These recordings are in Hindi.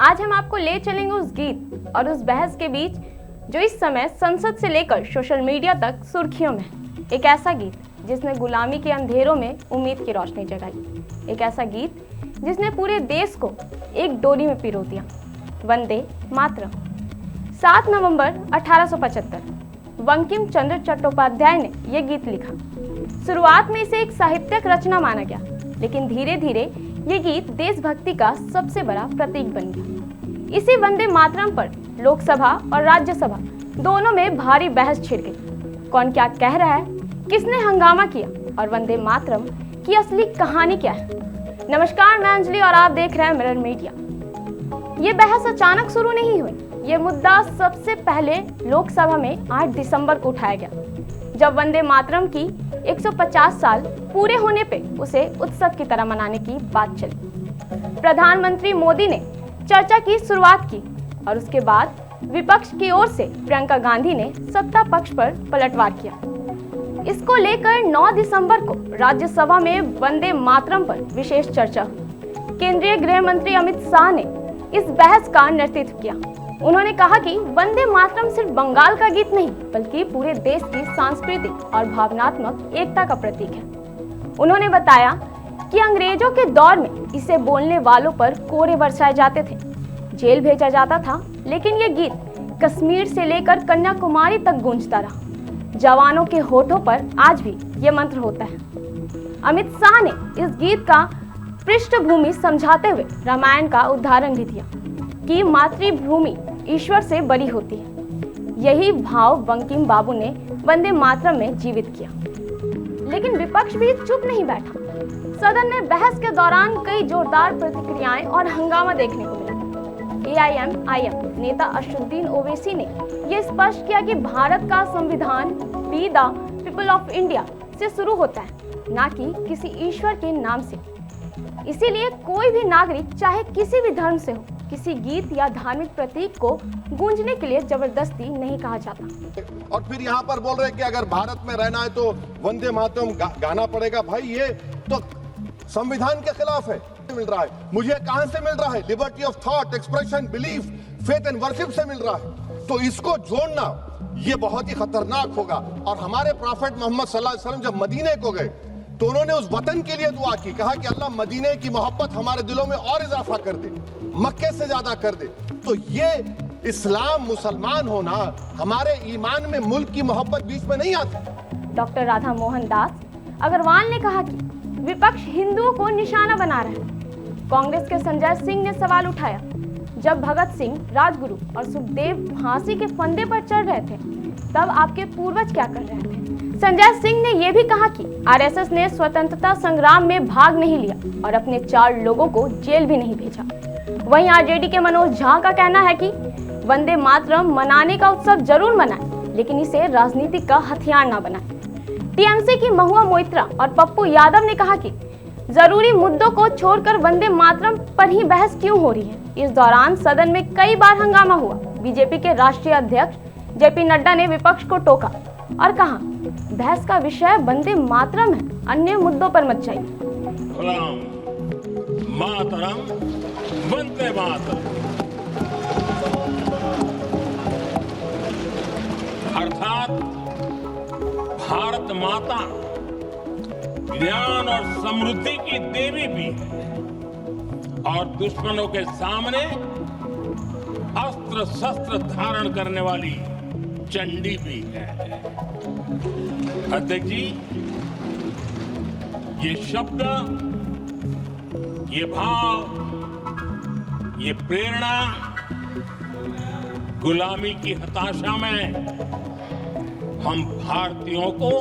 आज हम आपको ले चलेंगे उस गीत और उस बहस के बीच जो इस समय संसद से लेकर सोशल मीडिया तक सुर्खियों में है। एक ऐसा गीत जिसने गुलामी के अंधेरों में उम्मीद की रोशनी जगाई। एक ऐसा गीत जिसने पूरे देश को एक डोरी में पिरो दिया। वंदे मातरम। 7 नवंबर 1875 बंकिम चंद्र चट्टोपाध्याय ने यह गीत लिखा। शुरुआत में इसे एक साहित्यिक रचना माना गया, लेकिन धीरे धीरे ये गीत देशभक्ति का सबसे बड़ा प्रतीक बन गया। इसी वंदे मातरम पर लोकसभा और राज्यसभा दोनों में भारी बहस छिड़ गई। कौन क्या कह रहा है, किसने हंगामा किया और वंदे मातरम की असली कहानी क्या है। नमस्कार, मैं अंजलि और आप देख रहे हैं मिरर मीडिया। ये बहस अचानक शुरू नहीं हुई। ये मुद्दा सबसे पहले लोकसभा में 8 दिसंबर को उठाया गया, जब वंदे मातरम की 150 साल पूरे होने पे उसे उत्सव की तरह मनाने की बात चली। प्रधानमंत्री मोदी ने चर्चा की शुरुआत की और उसके बाद विपक्ष की ओर से प्रियंका गांधी ने सत्ता पक्ष पर पलटवार किया। इसको लेकर 9 दिसंबर को राज्यसभा में वंदे मातरम पर विशेष चर्चा हुई। केंद्रीय गृह मंत्री अमित शाह ने इस बहस का नेतृत्व किया। उन्होंने कहा कि वंदे मातरम सिर्फ बंगाल का गीत नहीं, बल्कि पूरे देश की सांस्कृतिक और भावनात्मक एकता का प्रतीक है। उन्होंने बताया कि अंग्रेजों के दौर में इसे बोलने वालों पर कोड़े बरसाए जाते थे, जेल भेजा जाता था, लेकिन ये गीत कश्मीर से लेकर कन्याकुमारी तक गूंजता रहा। जवानों के होठों पर आज भी ये मंत्र होता है। अमित शाह ने इस गीत का पृष्ठभूमि समझाते हुए रामायण का उदाहरण भी दिया कि मातृभूमि ईश्वर से बड़ी होती है। यही भाव बंकिम बाबू ने वंदे मातरम में जीवित किया। लेकिन विपक्ष भी चुप नहीं बैठा। सदन में बहस के दौरान कई जोरदार प्रतिक्रियाएं और हंगामा देखने को मिला। AIMIM नेता असदुद्दीन ओवैसी ने यह स्पष्ट किया कि भारत का संविधान we the people of India से शुरू होता है, ना कि किसी ईश्वर के नाम से। इसीलिए कोई भी नागरिक चाहे किसी भी धर्म से हो, किसी गीत या धार्मिक प्रतीक को गूंजने के लिए जबरदस्ती नहीं कहा जाता। और फिर यहाँ पर बोल रहे हैं कि अगर भारत में रहना है तो वंदे मातरम गाना पड़ेगा। भाई ये तो संविधान के खिलाफ है। मिल रहा है मुझे कहां से मिल रहा है? Liberty of thought, expression, belief, faith and worship से मिल रहा है। तो इसको जोड़ना ये बहुत ही खतरनाक होगा। और हमारे प्रॉफेट मोहम्मद सल्लल्लाहु अलैहि वसल्लम जब मदीने को गए तो उन्होंने उस वतन के लिए दुआ की, कहा कि अल्लाह मदीने की मोहब्बत हमारे दिलों में और इजाफा कर दे, मक्के से ज्यादा कर दे। तो ये इस्लाम, मुसलमान होना, हमारे ईमान में मुल्क की मोहब्बत बीच में नहीं आती। डॉक्टर राधा मोहन दास अग्रवाल ने कहा कि विपक्ष हिंदुओं को निशाना बना रहा है। कांग्रेस के संजय सिंह ने सवाल उठाया, जब भगत सिंह, राजगुरु और सुखदेव फांसी के फंदे पर चढ़ रहे थे, तब आपके पूर्वज क्या कर रहे थे? संजय सिंह ने यह भी कहा कि आरएसएस ने स्वतंत्रता संग्राम में भाग नहीं लिया और अपने 4 लोगों को जेल भी नहीं भेजा। वहीं आरजेडी के मनोज झा का कहना है कि वंदे मातरम मनाने का उत्सव जरूर मनाएं, लेकिन इसे राजनीति का हथियार ना बनाएं। टीएमसी की महुआ मोइत्रा और पप्पू यादव ने कहा कि जरूरी मुद्दों को छोड़कर वंदे मातरम पर ही बहस क्यों हो रही है। इस दौरान सदन में कई बार हंगामा हुआ। बीजेपी के राष्ट्रीय अध्यक्ष जेपी नड्डा ने विपक्ष को टोका और कहा, बहस का विषय वंदे मातरम है, अन्य मुद्दों पर मत जाइए। मातरम, वंदे मातरम, अर्थात भारत माता ज्ञान और समृद्धि की देवी भी है और दुश्मनों के सामने अस्त्र शस्त्र धारण करने वाली चंडी भी है। अध्यक्ष जी, ये शब्द, ये भाव, ये प्रेरणा गुलामी की हताशा में हम भारतीयों को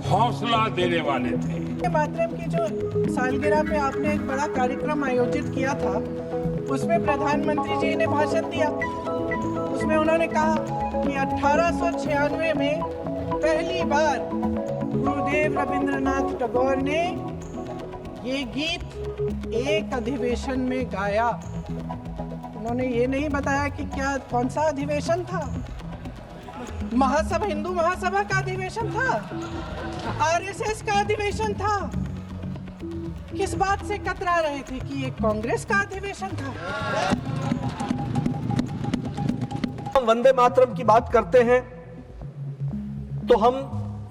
हौसला देने वाले थे। मातरम की जो सालगिरह पे आपने एक बड़ा कार्यक्रम आयोजित किया था, उसमें प्रधानमंत्री जी ने भाषण दिया। उसमें उन्होंने कहा कि 1896 में पहली बार गुरुदेव रविंद्रनाथ टैगोर ने ये गीत एक अधिवेशन में गाया। उन्होंने ये नहीं बताया कि क्या कौन सा अधिवेशन था। महासभा, हिंदू महासभा का अधिवेशन था, आरएसएस का अधिवेशन था। किस बात से कतरा रहे थे कि ये कांग्रेस का अधिवेशन था? हम वंदे मातरम की बात करते हैं तो हम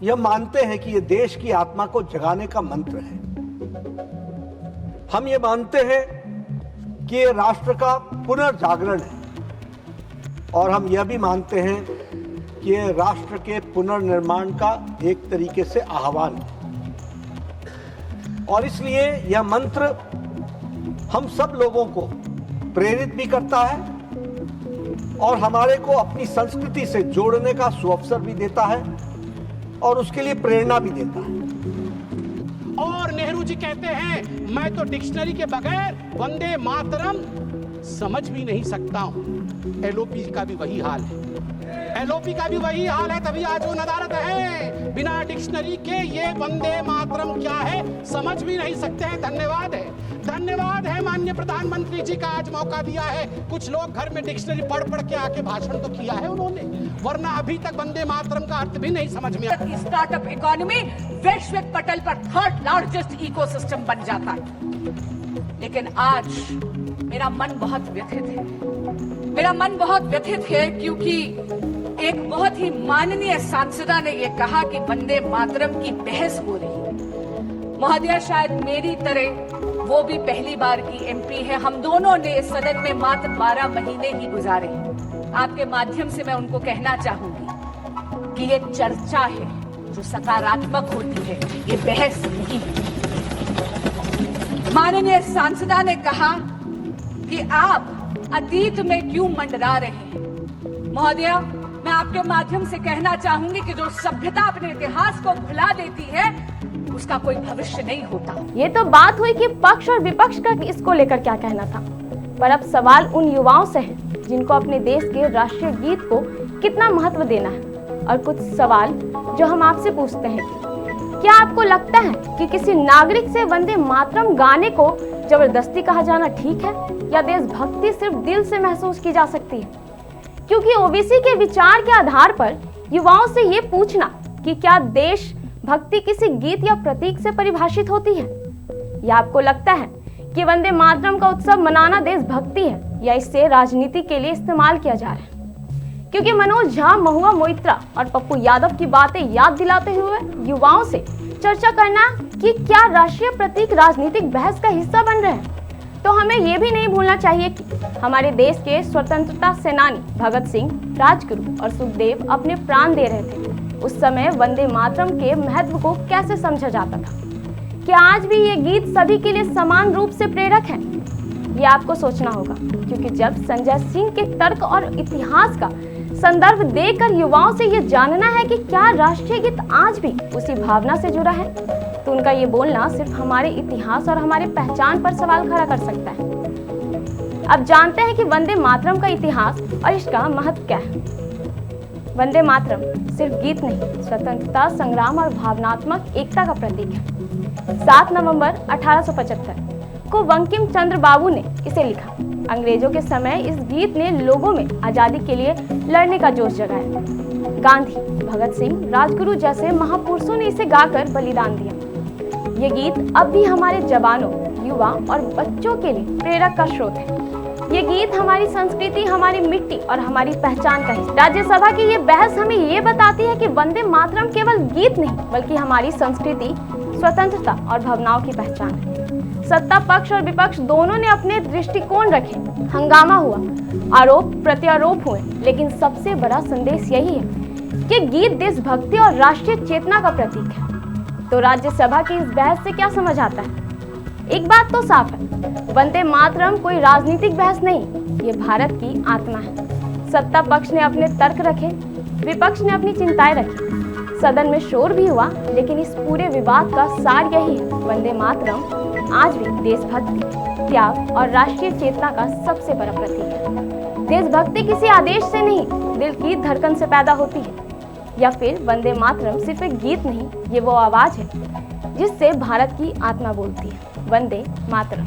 यह मानते हैं कि यह देश की आत्मा को जगाने का मंत्र है। हम ये मानते हैं कि यह राष्ट्र का पुनर्जागरण है और हम यह भी मानते हैं कि यह राष्ट्र के पुनर्निर्माण का एक तरीके से आह्वान है। और इसलिए यह मंत्र हम सब लोगों को प्रेरित भी करता है और हमारे को अपनी संस्कृति से जोड़ने का सुअवसर भी देता है और उसके लिए प्रेरणा भी देता है। और नेहरू जी कहते हैं, मैं तो डिक्शनरी के बगैर वंदे मातरम समझ भी नहीं सकता हूं। एलओपी का भी वही हाल है, एलओपी का भी वही हाल है, तभी आज वो नदारत है। बिना डिक्शनरी के ये वंदे मातरम क्या है समझ भी नहीं सकते हैं। धन्यवाद है, धन्यवाद है माननीय प्रधानमंत्री जी का आज मौका दिया है। कुछ लोग घर में डिक्शनरी पढ़ पढ़ के आके भाषण तो किया है उन्होंने, वरना अभी तक वंदे मातरम का अर्थ भी नहीं समझ में आया। स्टार्टअप इकोनॉमी वैश्विक पटल पर 3rd लार्जेस्ट इकोसिस्टम बन जाता है। लेकिन आज मेरा मन बहुत व्यथित है, मेरा मन बहुत व्यथित है क्योंकि एक बहुत ही माननीय सांसदा ने यह कहा कि वंदे मातरम की बहस हो रही है। महोदया, शायद मेरी तरह वो भी पहली बार की एमपी है। हम दोनों ने इस सदन में मात्र 12 महीने ही गुजारे हैं। आपके माध्यम से मैं उनको कहना चाहूंगी कि ये चर्चा है जो सकारात्मक होती है, ये बहस नहीं है। माननीय सांसदा ने कहा कि आप अतीत में क्यों मंडरा रहे हैं। महोदया, मैं आपके माध्यम से कहना चाहूंगी कि जो सभ्यता अपने इतिहास को भुला देती है उसका कोई भविष्य नहीं होता। ये तो बात हुई कि पक्ष और विपक्ष का इसको लेकर क्या कहना था, पर अब सवाल उन युवाओं से है जिनको अपने देश के राष्ट्रीय गीत को कितना महत्व देना है। और कुछ सवाल जो हम आपसे पूछते हैं कि क्या आपको लगता है कि किसी नागरिक से वंदे मातरम गाने को जबरदस्ती कहा जाना ठीक है, या देशभक्ति सिर्फ दिल से महसूस की जा सकती है? क्योंकि ओबीसी के विचार के आधार पर युवाओं से ये पूछना कि क्या देश भक्ति किसी गीत या प्रतीक से परिभाषित होती है, या आपको लगता है कि वंदे मातरम का उत्सव मनाना देशभक्ति है, या इसे राजनीति के लिए इस्तेमाल किया जा रहा है? क्योंकि मनोज झा, महुआ मोइत्रा और पप्पू यादव की बातें याद दिलाते हुए युवाओं से चर्चा करना कि क्या राष्ट्रीय प्रतीक राजनीतिक बहस का हिस्सा बन रहे हैं, तो हमें ये भी नहीं भूलना चाहिए कि हमारे देश के स्वतंत्रता सेनानी भगत सिंह, राजगुरु और सुखदेव अपने प्राण दे रहे थे। उस समय वंदे मातरम के महत्व को कैसे समझा जाता था? क्या आज भी ये गीत सभी के लिए समान रूप से प्रेरक है? ये आपको सोचना होगा, क्योंकि जब संजय सिंह के तर्क और इतिहास का संदर्भ देकर युवाओं से ये जानना है कि क्या राष्ट्रीय गीत आज भी उसी भावना से जुड़ा है, तो उनका ये बोलना सिर्फ हमारे इतिहास और हमारे पहचान पर सवाल खड़ा कर सकता है। अब जानते हैं कि वंदे मातरम का इतिहास और इसका महत्व क्या है। वंदे मातरम सिर्फ गीत नहीं, स्वतंत्रता संग्राम और भावनात्मक एकता का प्रतीक है। 7 नवंबर 1875 को बंकिम चंद्र बाबू ने इसे लिखा। अंग्रेजों के समय इस गीत ने लोगों में आजादी के लिए लड़ने का जोश जगाया। गांधी, भगत सिंह, राजगुरु जैसे महापुरुषों ने इसे गाकर बलिदान दिया। ये गीत अब भी हमारे जवानों, युवा और बच्चों के लिए प्रेरक का स्रोत है। ये गीत हमारी संस्कृति, हमारी मिट्टी और हमारी पहचान का हिस्सा। राज्यसभा की ये बहस हमें ये बताती है कि वंदे मातरम केवल गीत नहीं, बल्कि हमारी संस्कृति, स्वतंत्रता और भावनाओं की पहचान है। सत्ता पक्ष और विपक्ष दोनों ने अपने दृष्टिकोण रखे, हंगामा हुआ, आरोप प्रत्यारोप हुए, लेकिन सबसे बड़ा संदेश यही है कि गीत देशभक्ति और राष्ट्रीय चेतना का प्रतीक है। तो राज्यसभा की इस बहस से क्या समझ आता है? एक बात तो साफ है, वंदे मातरम कोई राजनीतिक बहस नहीं, ये भारत की आत्मा है। सत्ता पक्ष ने अपने तर्क रखे, विपक्ष ने अपनी चिंताएं रखी, सदन में शोर भी हुआ, लेकिन इस पूरे विवाद का सार यही है, वंदे मातरम आज भी देशभक्ति, त्याग और राष्ट्रीय चेतना का सबसे बड़ा प्रतीक है। देशभक्ति किसी आदेश से नहीं, दिल की धड़कन से पैदा होती है। या फिर वंदे मातरम सिर्फ एक गीत नहीं, ये वो आवाज है जिससे भारत की आत्मा बोलती है। वंदे मातरम।